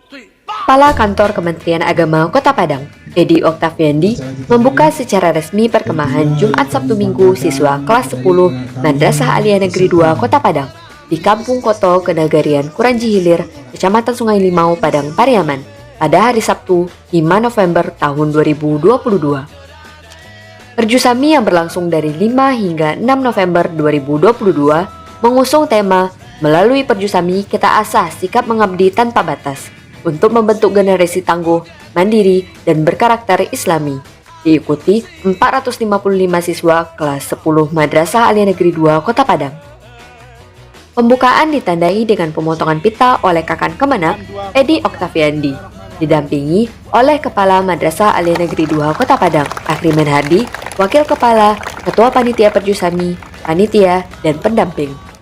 Kepala Kantor Kementerian Agama Kota Padang, Edi Oktaviandi, membuka secara resmi perkemahan Jumat Sabtu Minggu siswa kelas 10 Madrasah Aliyah Negeri 2 Kota Padang di Kampung Koto Kenagarian Kuranji Hilir, Kecamatan Sungai Limau, Padang Pariaman, pada hari Sabtu 5 November tahun 2022. Perjusami yang berlangsung dari 5 hingga 6 November 2022 mengusung tema "Melalui Perjusami Kita Asah Sikap Mengabdi Tanpa Batas" untuk membentuk generasi tangguh, mandiri, dan berkarakter Islami. Diikuti 455 siswa kelas 10 Madrasah Aliyah Negeri 2 Kota Padang. Pembukaan ditandai dengan pemotongan pita oleh Kakan Kemenak, Edi Oktaviandi, didampingi oleh Kepala Madrasah Aliyah Negeri 2 Kota Padang, Akhri Menhardi, Wakil Kepala, Ketua Panitia Perjusami, Panitia, dan pendamping.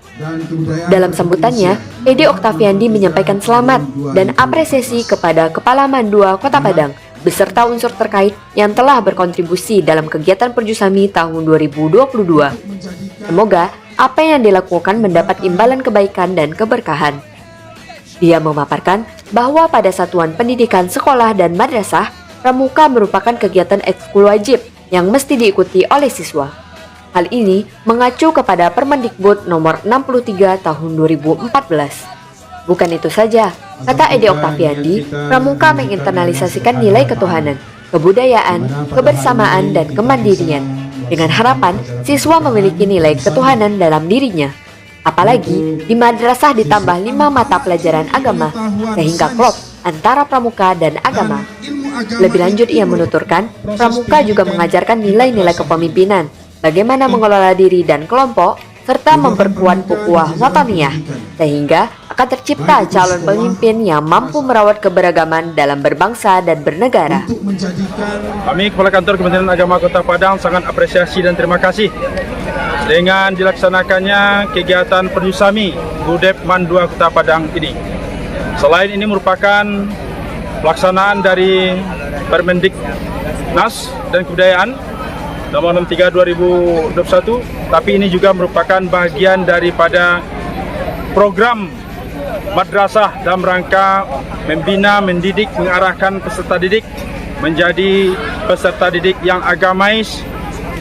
Dalam sambutannya, Edi Oktaviandi menyampaikan selamat dan apresiasi kepada Kepala Mandua Kota Padang beserta unsur terkait yang telah berkontribusi dalam kegiatan Perjusami tahun 2022. Semoga apa yang dilakukan mendapat imbalan kebaikan dan keberkahan. Dia memaparkan bahwa pada satuan pendidikan sekolah dan madrasah, pramuka merupakan kegiatan ekskul wajib yang mesti diikuti oleh siswa. Hal ini mengacu kepada Permendikbud nomor 63 tahun 2014. Bukan itu saja, kata Edi Oktaviandi, pramuka menginternalisasikan nilai ketuhanan, kebudayaan, kebersamaan, dan kemandirian, dengan harapan siswa memiliki nilai ketuhanan dalam dirinya. Apalagi di madrasah ditambah 5 mata pelajaran agama, sehingga klop antara pramuka dan agama. Lebih lanjut ia menuturkan, pramuka juga mengajarkan nilai-nilai kepemimpinan, bagaimana mengelola diri dan kelompok, serta memperkuat ukhuwah wataniyah, sehingga akan tercipta calon pemimpin yang mampu merawat keberagaman dalam berbangsa dan bernegara. Kami Kepala Kantor Kementerian Agama Kota Padang sangat apresiasi dan terima kasih dengan dilaksanakannya kegiatan Perjusami Budep Man 2 Kota Padang ini. Selain ini merupakan pelaksanaan dari Permendiknas dan Kebudayaan nomor 63 2021, tapi ini juga merupakan bagian daripada program madrasah dalam rangka membina, mendidik, mengarahkan peserta didik menjadi peserta didik yang agamais,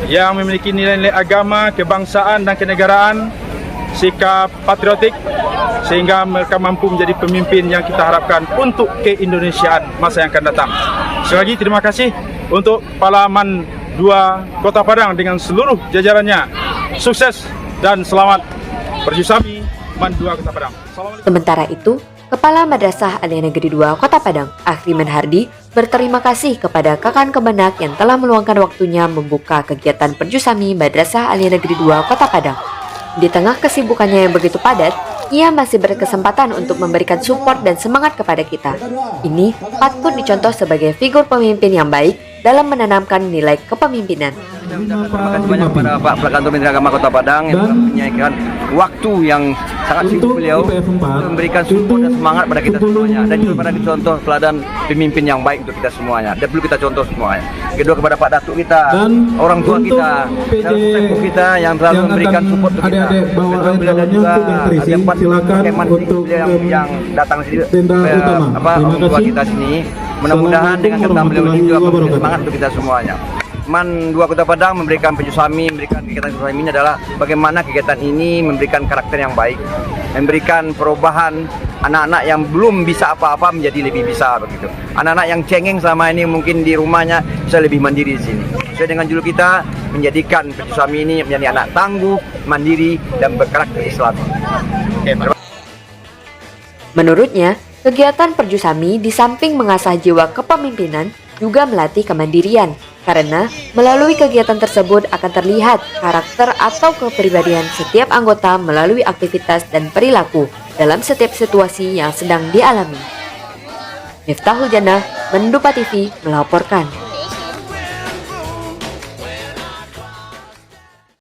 yang memiliki nilai-nilai agama, kebangsaan dan kenegaraan, sikap patriotik, sehingga mereka mampu menjadi pemimpin yang kita harapkan untuk keindonesiaan masa yang akan datang. Sekali lagi terima kasih untuk Kepala Man 2 Kota Padang dengan seluruh jajarannya. Sukses dan selamat Perjusami Man 2 Kota Padang. Sementara itu, Kepala Madrasah Aliyah Negeri 2 Kota Padang, Akhri Menhardi, berterima kasih kepada Kakan Kemenak yang telah meluangkan waktunya membuka kegiatan Perjusami Madrasah Aliyah Negeri 2 Kota Padang. Di tengah kesibukannya yang begitu padat, ia masih berkesempatan untuk memberikan support dan semangat kepada kita. Ini patut dicontoh sebagai figur pemimpin yang baik dalam menanamkan nilai kepemimpinan. Terima kasih banyak kepada Pak Kepala Kantor Kementerian Agama Kota Padang yang telah menyediakan waktu yang sangat singkat beliau untuk memberikan support dan semangat pada kita semuanya, dan juga pada contoh teladan pemimpin yang baik untuk kita semuanya, dan perlu kita contoh semuanya. Kedua, kepada Pak Datuk kita, orang tua kita, dan sepuh kita yang telah memberikan support untuk kita. Dan beliau dan juga Keman yang datang sini, orang tua kita sini. Mudah-mudahan dengan kata beliau ini juga memberikan semangat untuk kita semuanya. Man 2 Kota Padang memberikan Perjusami, memberikan kegiatan Perjusami ini adalah bagaimana kegiatan ini memberikan karakter yang baik, memberikan perubahan anak-anak yang belum bisa apa-apa menjadi lebih bisa begitu. Anak-anak yang cengeng selama ini mungkin di rumahnya bisa lebih mandiri di sini. Sesuai dengan judul kita, menjadikan Perjusami ini menjadi anak tangguh, mandiri, dan berkarakter Islam. Menurutnya, kegiatan Perjusami di samping mengasah jiwa kepemimpinan juga melatih kemandirian, karena melalui kegiatan tersebut akan terlihat karakter atau kepribadian setiap anggota melalui aktivitas dan perilaku dalam setiap situasi yang sedang dialami. Miftahul Jannah, Mendupa TV melaporkan.